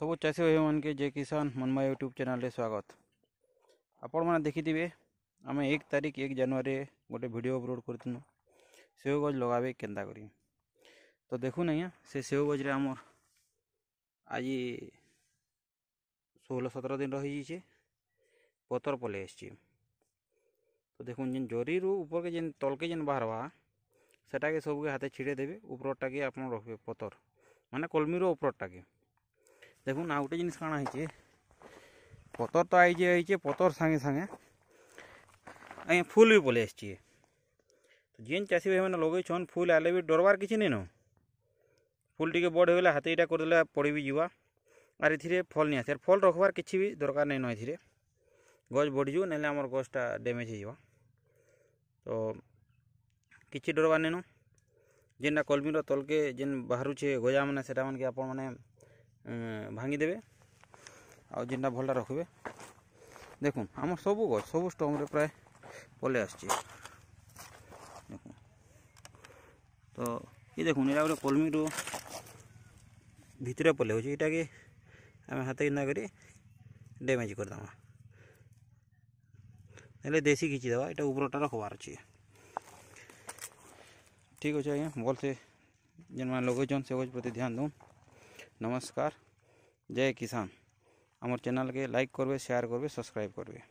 सब चाषी भाई मान के जय किसान मनमा यूट्यूब चैनल रे स्वागत। आपण मैंने देखिथे आम 1 तारीख 1 जनवरी गोटे वीडियो अपलोड करथिनु सेव गज लगावे केंदा करी। तो देखु नहीं से सेव गज रे आमर आज 16-17 दिन रही छे पतर पले आछी। तो देखुन जेन जरी रु ऊपर के जेन तल के जेन बाहरवा सेटा के सब के हाथे छिड़े देबे ऊपरटा के आपन रखबे पतर माने कलमी रो ऊपरटा के। देखुन आ गोटे जिनिस काଣା है पतर तो आई पतर सांगे सांगे अँ फूल भी पलि आसी। तो जेन चाषी भाई मैंने लगे फूल आले भी डरबार किसी नहीं न फूल टी बड़ होगा हाथ यहाँ करदे पड़ी भी जावा आर ए फल नहीं आसे फल रखबार किसी भी दरकार नहीं न ए गज बढ़ीज ना आम गछटा डैमेज हो। तो किसी डरबार नहीं न जेनटा कलमीर तल के जेन बाहर गजा मैंने से मन के आप भांगीदेवे आ जेनटा भलटा रखबे। देखुन आम सब गछ सब स्टम रे प्राय पले आस। देखुन तो ये देखुन ये गोटे कलमी रो भितर पले हो यहाँ के आम हाथ किना कर डैमेज करदे ना देसी खींचीदेवा यहाँ उपरटा रखबार अच्छे। ठीक अच्छे आज्ञा भल से जेन मैंने लगेन से प्रति ध्यान दूँ। नमस्कार जय किसान। आमर चैनल के लाइक करबे शेयर करबे सब्सक्राइब करबे।